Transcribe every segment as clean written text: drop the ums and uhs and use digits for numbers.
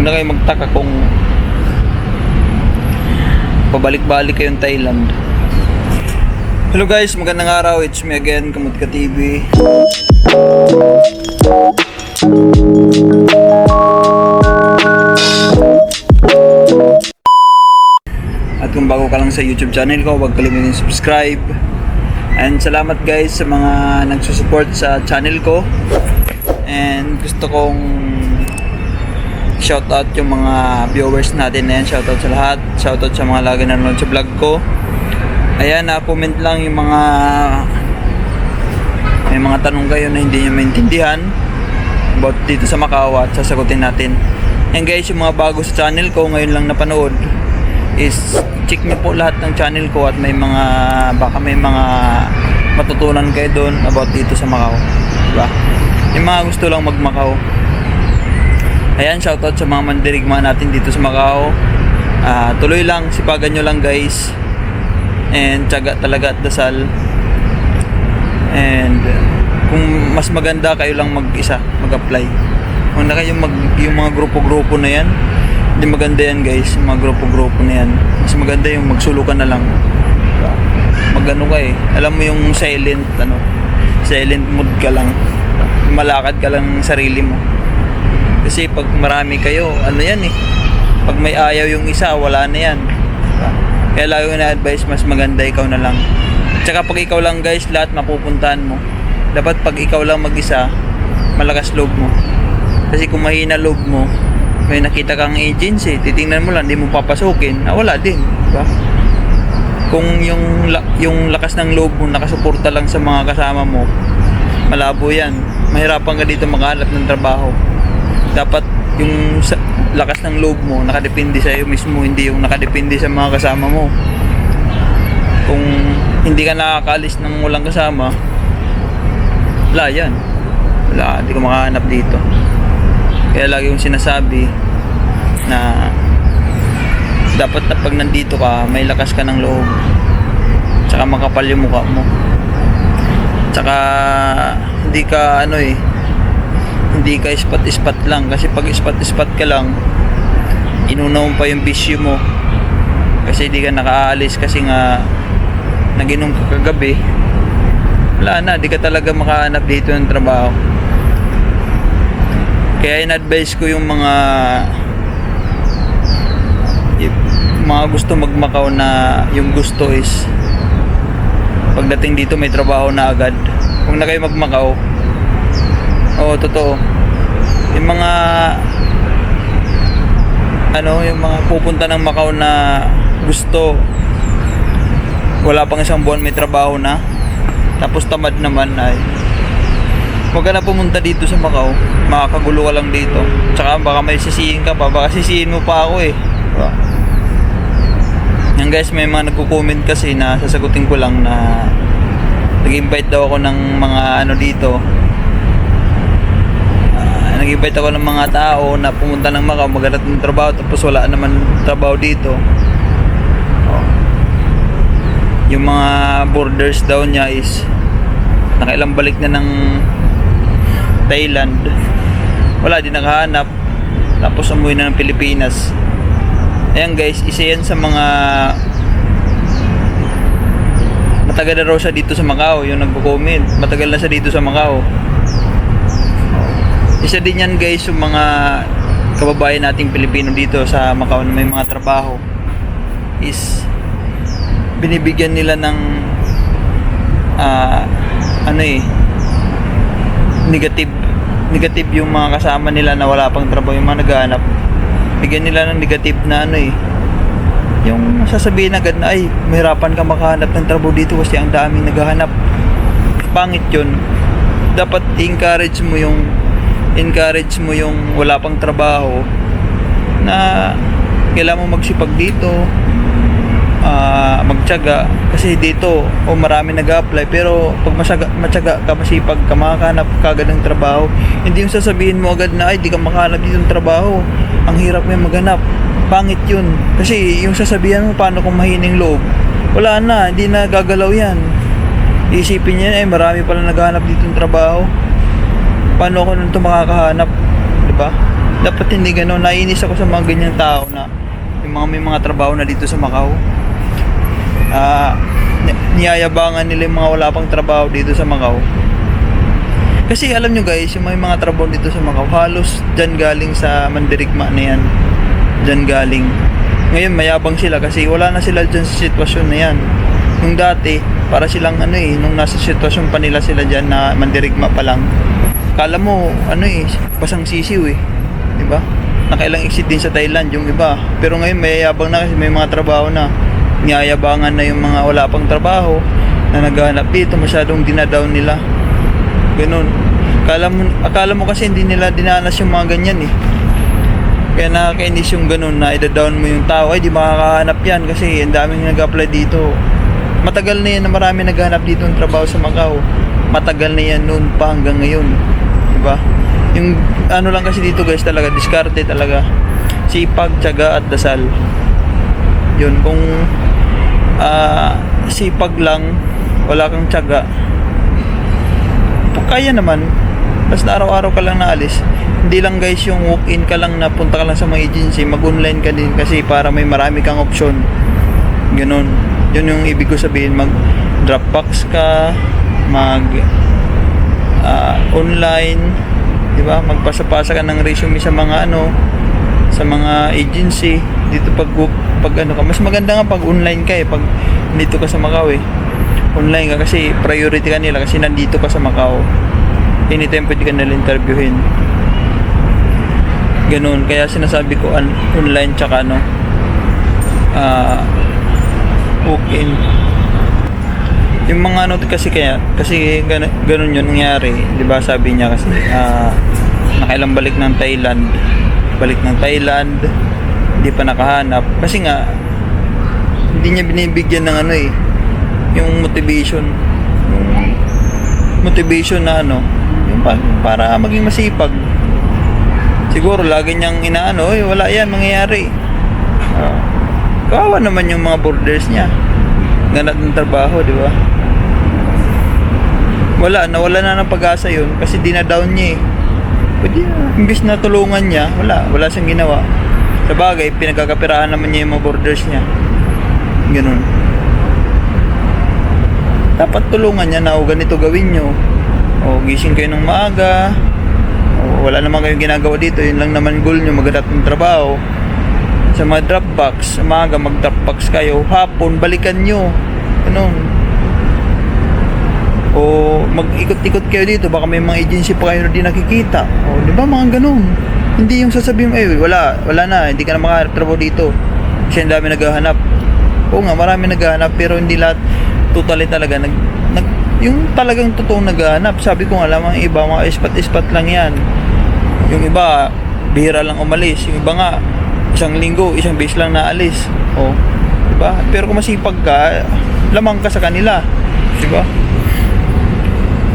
Huwag na kayo magtaka kung pabalik-balik kayong Thailand. Hello guys, magandang araw. It's me again, Kamutka TV. At kung bago ka lang sa YouTube channel ko, huwag kalimutan subscribe. And salamat guys sa mga nagsusupport sa channel ko. And gusto kong shoutout yung mga viewers natin na yan. Shoutout sa lahat. Shoutout sa mga lagi nanonood sa vlog ko. Ayan, na-comment lang yung mga may mga tanong kayo na hindi nyo maintindihan about dito sa Macau at sasagutin natin. And guys, yung mga bago sa channel ko ngayon lang napanood is check nyo po lahat ng channel ko at may mga baka may mga matutunan kayo doon about dito sa Macau, diba? Yung mga gusto lang mag Macau. Ayan, shoutout sa mga mandirigma natin dito sa Macau. Tuloy lang, sipagan nyo lang guys. And tiyaga talaga at dasal. And kung mas maganda kayo lang mag-isa, mag-apply. Kung na kayo yung mga grupo-grupo na yan, hindi maganda yan guys, yung mga grupo-grupo na yan. Mas maganda yung magsulukan na lang. Magano ka eh. Alam mo yung silent mode ka lang. Malakad ka lang sarili mo. Kasi pag marami kayo, ano yan eh. Pag may ayaw yung isa, wala na yan. Kaya lagi ko na-advise, mas maganda ikaw na lang. Tsaka pag ikaw lang guys, lahat mapupuntahan mo. Dapat pag ikaw lang mag-isa, malakas loob mo. Kasi kung mahina loob mo, may nakita kang agency, titingnan mo lang, hindi mo papasukin, wala din, diba? Kung yung lakas ng loob mo nakasuporta lang sa mga kasama mo, malabo yan. Mahirapan ka dito makahanap ng trabaho. Dapat yung lakas ng loob mo nakadepende sa iyo mismo, hindi yung nakadepende sa mga kasama mo. Kung hindi ka nakakaalis ng walang kasama, wala yan. Wala, hindi ka makahanap dito. Kaya lagi yung sinasabi na dapat na pag nandito ka, may lakas ka ng loob. Tsaka makapal yung mukha mo. Tsaka hindi ka hindi ka ispat-ispat lang. Kasi pag ispat-ispat ka lang, inunaw mo pa yung bisyo mo. Kasi hindi ka nakaalis kasi nga naginom ka kagabi. Wala na, di ka talaga makahanap dito ng trabaho. Kaya in-advise ko yung mga gusto mag-Macau na yung gusto is pagdating dito may trabaho na agad. Kung na kayo mag-Macau, oo, totoo. Yung mga yung mga pupunta ng Macau na gusto, wala pang isang buwan may trabaho na, tapos tamad naman, ay huwag ka na pumunta dito sa Macau. Makakagulo ka lang dito. Tsaka baka may sisihin ka pa. Baka sisihin mo pa ako eh. Diba? Yan guys, may mga nagko-comment kasi na sasagutin ko lang na nag-invite daw ako ng mga dito. Nag-invite ako ng mga tao na pumunta ng Macau, maghanap ng trabaho, tapos wala naman trabaho dito. Yung mga borders daw niya is nakailang balik na ng Thailand, wala din nakahanap, tapos umuwi na ng Pilipinas. Ayan guys, isa yan sa mga matagal na raw siya dito sa Macau. Yung nagko-comment, matagal na siya dito sa Macau. Isa din yan guys yung mga kababayan nating Pilipino dito sa Macau na may mga trabaho is binibigyan nila ng negative yung mga kasama nila na wala pang trabaho, yung mga naghahanap, bigyan nila ng negative na yung sasabihin agad na ay mahirapan ka makahanap ng trabaho dito kasi ang daming naghahanap. Pangit yun. Dapat encourage mo yung wala pang trabaho na kailangan mo magsipag dito, magtiyaga, kasi dito marami nag-a-apply, pero pag matyaga ka, masipag ka, makakahanap ka agad ng trabaho. Hindi yung sasabihin mo agad na ay di ka makahanap dito ng trabaho, ang hirap may maghanap. Pangit yun, kasi yung sasabihan mo paano kung mahining loob, wala na, hindi na gagalaw yan. Isipin niya marami pala naghahanap dito ng trabaho, paano ako nito makakahanap, diba? Dapat hindi ganun. Naiinis ako sa mga ganyang tao na yung mga may mga trabaho na dito sa Macau. Niyayabangan nila yung mga wala pang trabaho dito sa Macau. Kasi alam nyo guys, yung may mga trabaho dito sa Macau, halos dyan galing sa Mandirigma na yan. Dyan galing. Ngayon mayabang sila kasi wala na sila dyan sa sitwasyon na yan. Nung dati, para silang nung nasa sitwasyon pa nila sila dyan na Mandirigma pa lang. Kala mo, pasang sisiw diba? Nakailang exit din sa Thailand yung iba. Pero ngayon mayayabang na kasi may mga trabaho na. Niyayabangan na yung mga wala pang trabaho na naghahanap dito, masyadong dinadown nila. Ganun. Akala mo kasi hindi nila dinanas yung mga ganyan Kaya nakakainis yung ganun na ida-down mo yung tao. Ay, di makakahanap yan kasi ang daming nag-apply dito. Matagal na yan na marami naghahanap dito ng trabaho sa Macau. Matagal na yan noon pa hanggang ngayon. Diba? Yung lang kasi dito guys talaga, diskarte talaga. Sipag, tiyaga at dasal. Yun, kung sipag lang, wala kang tiyaga, kaya naman. Basta araw-araw ka lang naalis. Hindi lang guys yung walk-in ka lang na punta ka lang sa mga agency, mag-online ka din kasi para may marami kang option. Ganun. Yun yung ibig ko sabihin, mag-dropbox ka, online, di ba? Magpasa-pasa ka ng resume sa mga sa mga agency. Dito pag ka, mas maganda nga pag online ka pag dito ka sa Macau online ka kasi priority ka nila kasi nandito ka sa Macau. Anytime pwede ka nila interviewin. Ganun, kaya sinasabi ko online tsaka walk-in. Yung mga kasi ganun yun nangyari, 'di ba? Sabi niya kasi nakailang balik ng Thailand, hindi pa nakahanap kasi nga hindi niya binibigyan ng yung motivation na yung para maging masipag. Siguro lagi niyang wala yan mangyayari. Kawawa naman yung mga borders niya. Ganat ng trabaho, di ba? Nawala na ng pag-asa yun kasi dinadown niya Pwede imbis na tulungan niya, wala siyang ginawa. Sa bagay, pinagkakapiraan naman niya yung mga borders niya. Ganun. Dapat tulungan niya na ganito gawin nyo. Gising kayo ng maaga. Wala naman kayong ginagawa dito. Yun lang naman goal nyo, maghanap ng trabaho. Sa mga dropbox, sa maaga mag-dropbox kayo. Hapon, balikan nyo. Ganun. Mag-ikot-ikot kayo dito. Baka may mga agency pa kayo na di nakikita. Di ba mga ganun? Hindi yung sasabihin mo, wala na. Hindi ka na makahanap trabaho dito. Kasi ang dami naghahanap. Oo nga, marami naghahanap. Pero hindi lahat totally talaga yung talagang totoong naghahanap. Sabi ko nga lamang iba mga ispat-ispat lang yan. Yung iba bihira lang umalis, yung iba nga isang linggo, isang beses lang naalis. Diba? Pero kung masipag ka, lamang ka sa kanila. Diba?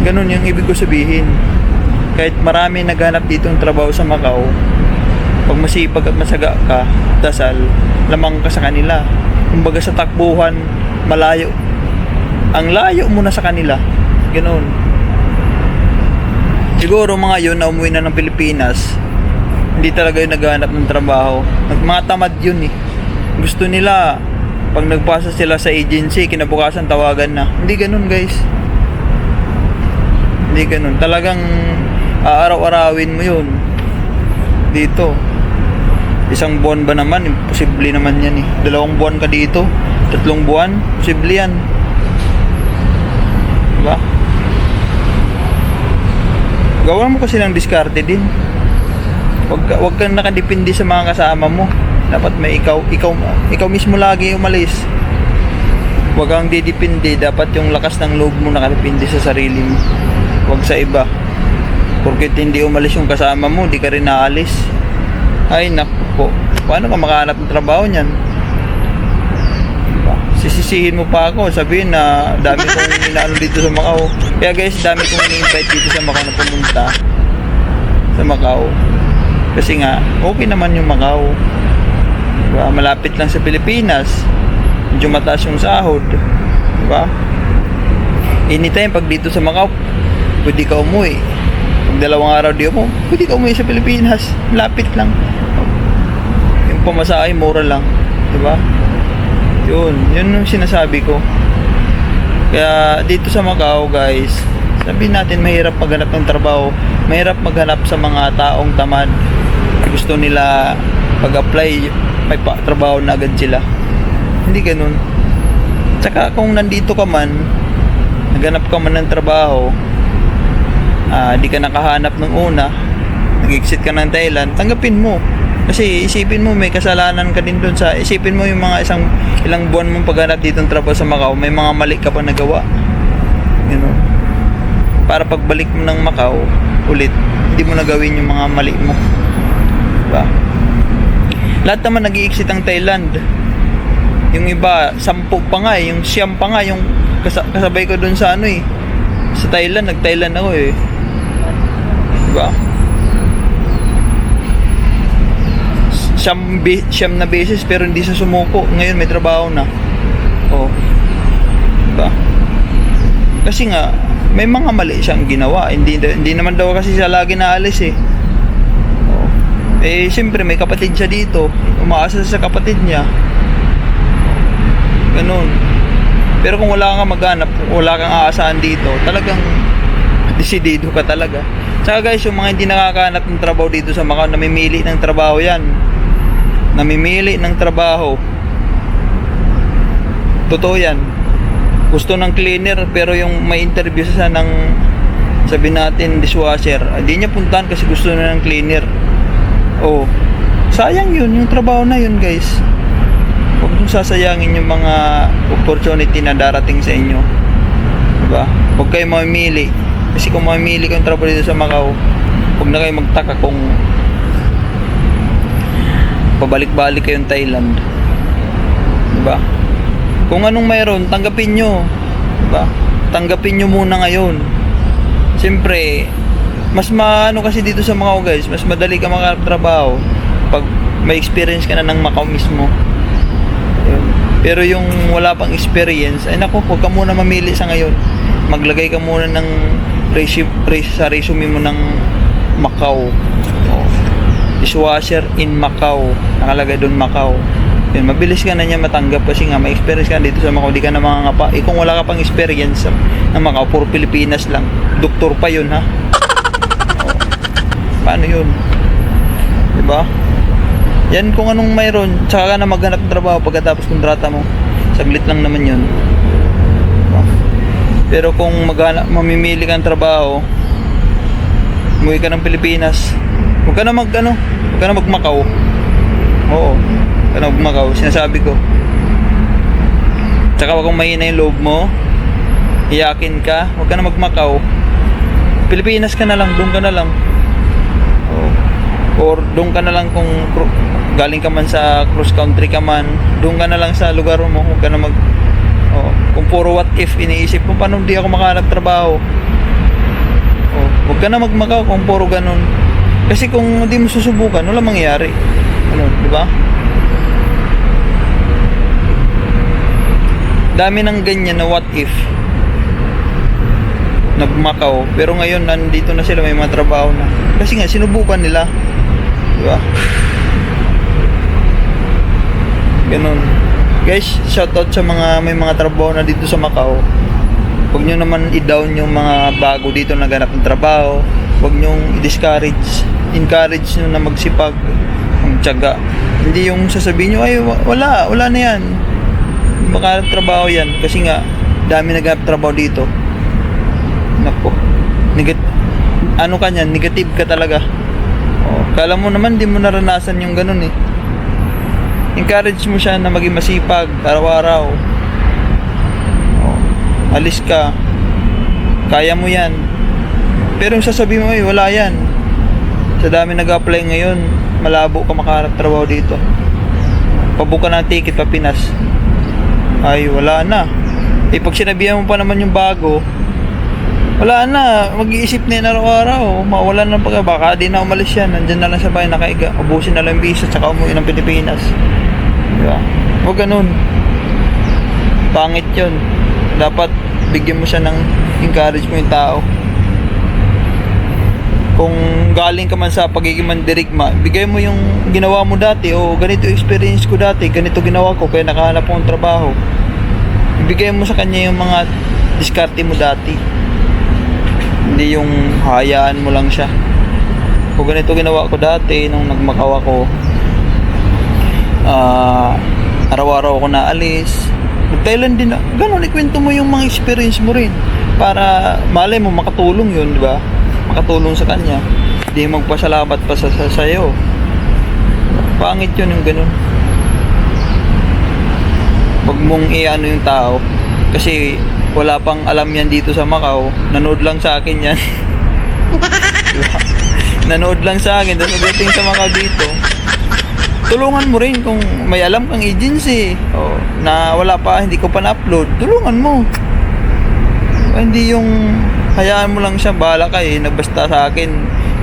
Ganun yung ibig ko sabihin. Kahit marami naghanap dito ng trabaho sa Macau, pag masipag at masaga ka, dasal, lamang ka sa kanila. Kumbaga sa takbuhan, malayo. Ang layo muna sa kanila. Ganoon. Siguro mga yun na umuwi na ng Pilipinas, hindi talaga yung naghahanap ng trabaho. Mga tamad yun Gusto nila, pag nagpasa sila sa agency, kinabukasan tawagan na. Hindi ganun guys. Hindi ganun. Talagang aaraw-arawin mo yun. Dito. Isang buwan ba naman? Imposible naman yan 2 buwan ka dito. 3 buwan? Posible yan. Diba? Gawan mo kasi ng diskarte din. Wag kang nakadepende sa mga kasama mo. Dapat may ikaw mismo lagi umalis. Wag kang didepende. Dapat yung lakas ng loob mo nakadepende sa sarili mo. Wag sa iba. Porket hindi umalis yung kasama mo, di ka rin naalis. Ay naku, paano ka makahanap ng trabaho niyan? Sisisihin mo pa ako, sabihin na dami kong inaano dito sa Macau. Kaya guys, dami kong in-invite dito sa Macau na pumunta sa Macau. Kasi nga, okay naman yung Macau. Diba? Malapit lang sa Pilipinas. Medyo mataas yung sahod. Diba? Anytime pag dito sa Macau, pwede ka umuwi. Pag 2 araw di mo, pwede ka umuwi sa Pilipinas. Lapit lang. Yung pamasahe, mura lang. Diba? Yun yung sinasabi ko. Kaya dito sa Macau guys, sabihin natin mahirap maghanap ng trabaho. Mahirap maghanap sa mga taong tamad. Gusto nila pag-apply, may trabaho na agad sila. Hindi ganun. Tsaka kung nandito ka man, naghanap ka man ng trabaho, di ka nakahanap ng una, nag-exit ka ng Thailand, tanggapin mo. Kasi isipin mo, may kasalanan ka din doon sa, isipin mo yung mga ilang buwan mong paghanap dito ng trabaho sa Macau, may mga mali ka pa nagawa. You know? Para pagbalik mo ng Macau, ulit, hindi mo nagawin yung mga mali mo. Diba? Lahat naman nag-i-exit ang Thailand. Yung iba, 10 pa nga yung 9 pa nga, yung kasabay ko doon sa sa Thailand, nag-Thailand ako Diba? 9 na beses pero hindi sa sumuko. Ngayon may trabaho na. Diba? Kasi nga, may mga mali siyang ginawa. Hindi naman daw kasi siya lagi naalis siyempre may kapatid siya dito. Umaasa sa kapatid niya. Ganun. Pero kung wala kang maghanap, wala kang aasahan dito, talagang desidido ka talaga. Tsaka guys, yung mga hindi nakakahanap ng trabaho dito sa Macau, namimili ng trabaho yan. Namimili ng trabaho. Totoo yan. Gusto ng cleaner, pero yung may interview sa ng, sabi natin, dishwasher, hindi niya puntahan kasi gusto na ng cleaner. Sayang yun, yung trabaho na yun guys. Huwag nyo sasayangin yung mga opportunity na darating sa inyo. Diba? Huwag kayo mamimili. Kasi kung mamimili kayong trabaho dito sa Macau, huwag na kayo magtaka kung pabalik-balik kayong Thailand. Diba? Kung anong mayroon, tanggapin nyo. Diba? Tanggapin nyo muna ngayon. Siyempre, mas kasi dito sa Macau guys, mas madali ka makatrabaho pag may experience ka na ng Macau mismo. Pero yung wala pang experience, ay naku, huwag ka muna mamili sa ngayon. Maglagay ka muna ng sa resume mo ng Macau. Dishwasher in Macau. Nakalagay doon Macau. Yun, mabilis ka na niya matanggap kasi nga may experience ka dito sa Macau, di ka na mangangapa. Kung wala ka pang experience ng Macau, puro Pilipinas lang. Doktor pa yun ha. Paano yun? Diba? Yan kung anong mayroon, tsaka ka na maghanap ng trabaho pagkatapos kontrata mo. Saglit lang naman yun. Diba? Pero kung mamimili ka ng trabaho, umuwi ka ng Pilipinas, huwag ka na mag-Macau. Oo, huwag ka na mag-Macau, sinasabi ko. Tsaka wag kang mahina yung loob mo, iyakin ka, huwag ka na mag-Macau. Pilipinas ka na lang, doon ka na lang. Or doon ka na lang kung galing ka man sa cross country ka man, doon ka na lang sa lugar mo, huwag ka na kung puro what if iniisip mo, paano hindi ako makahanap trabaho, huwag ka na mag-Macau kung puro ganun. Kasi kung hindi mo susubukan, wala mangyayari. Di ba? Dami ng ganyan na what if nag-Macau, pero ngayon nandito na sila, may mga trabaho na kasi nga sinubukan nila. Diba? Ganun. Guys, shoutout sa may mga trabaho na dito sa Macau. Huwag nyo naman i-down yung mga bago dito na ganap ng trabaho. Huwag nyo i-discourage. Encourage nyo na magsipag, magtiyaga. Hindi yung sasabihin nyo, ay wala na yan. Baka trabaho yan. Kasi nga, dami naghanap trabaho dito. Nako. Negative ka talaga. Kala mo naman di mo naranasan yung ganun Encourage mo siya na maging masipag araw-araw. Alis ka. Kaya mo yan. Pero yung sasabihin mo, wala yan. Sa dami nag-apply ngayon, malabo ka makahanap trabaho dito. Pabook ka ng ticket pa Pinas. Ay, wala na. Pag sinabihan mo pa naman yung bago, wala na, mag-iisip na yun araw-araw. Mawalan ng baka di na umalis yan. Nandyan na lang sa bahay nakaiga. Ubusin na lang yung visa, tsaka umuwi ng Pilipinas. Diba? Huwag ganun. Pangit yun. Dapat bigyan mo siya ng encourage mo yung tao. Kung galing ka man sa pagiging mandirigma, bigay mo yung ginawa mo dati, o ganito yung experience ko dati, ganito ginawa ko, kaya nakahanap akong trabaho. Ibigay mo sa kanya yung mga diskarte mo dati. Hindi yung hayaan mo lang siya. Kung ganito ginawa ko dati, nung nagmakaw ako, araw-araw ako naalis. Nag-Thailand din, ganun, ikwento mo yung mga experience mo rin. Para malay mo, makatulong yun, di ba? Makatulong sa kanya. Hindi magpasalamat pa sa sa'yo. Pangit yun yung ganun. Huwag mong i-ano yung tao. Kasi wala pang alam yan dito sa Macau. Nanood lang sa akin yan. Diba? Nanood lang sa akin. Tapos pagdating sa Macau dito, tulungan mo rin kung may alam kang agency o na wala pa, hindi ko pa na-upload. Tulungan mo. Hindi yung hayaan mo lang siya, bahala ka eh, nagbasta sa akin,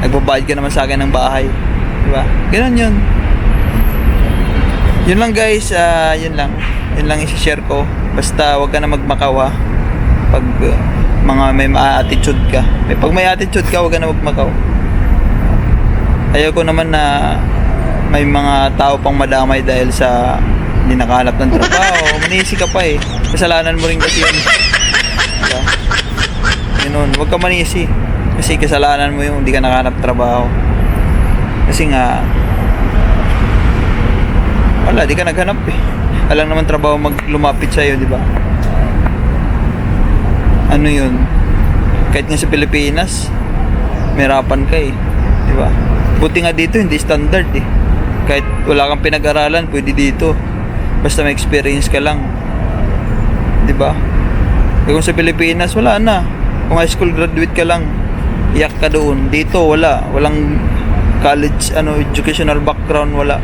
nagbabayad ka naman sa akin ng bahay, diba? Ganun yun. Yun lang guys, yun lang isi-share ko. Basta wag ka na magmakaw pag mga may attitude ka. Pag may attitude ka, wag ka na magmakaw. Ayaw ko naman na may mga tao pang madamay dahil sa hindi nakahanap ng trabaho. Manisi ka pa eh, kasalanan mo rin kasi yun, diba? Ganun, huwag ka manisi. Kasi kasalanan mo yung hindi ka nakahanap trabaho. Kasi nga, wala, di ka naghanap eh. Alang naman trabaho lumapit sa'yo, di ba? Ano yun? Kahit nga sa Pilipinas, merapan ka eh. Di ba? Buti nga dito, hindi standard eh. Kahit wala kang pinag-aralan, pwede dito. Basta may experience ka lang. Di ba? Kung sa Pilipinas, wala na. Kung high school graduate ka lang, iyak ka doon. Dito wala, walang college educational background, wala.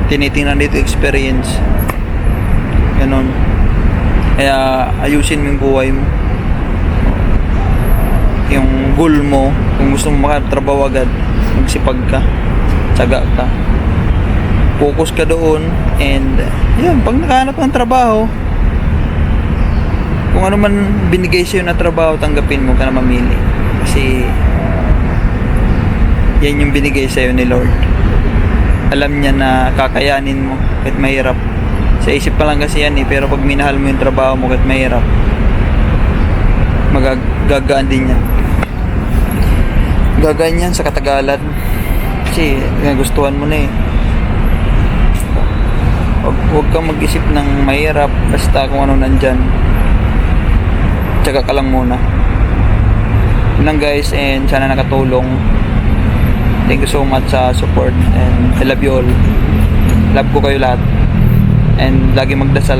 Tinitingnan dito experience. Ganon. Kaya ayusin mo yung buhay mo. Yung goal mo, kung gusto mo makatrabaho agad, magsipag ka, tsaga ka, focus ka doon, and yun, pag nakahanap ng trabaho, kung ano man binigay sa'yo na trabaho, tanggapin mo, ka na mamili. Kasi yan yung binigay sa'yo ni Lord. Alam niya na kakayanin mo kahit mahirap. Sa isip pa lang kasi yan eh, pero pag minahal mo yung trabaho mo kahit mahirap, magagaan din yan. Gagaan yan sa katagalan. Kasi nagustuhan mo na eh. Huwag kang mag-isip ng mahirap, basta kung ano nandyan, tsaga ka lang muna. Yun lang guys, and sana nakatulong. Thank you so much sa support, and I love you all. Love ko kayo lahat, and lagi magdasal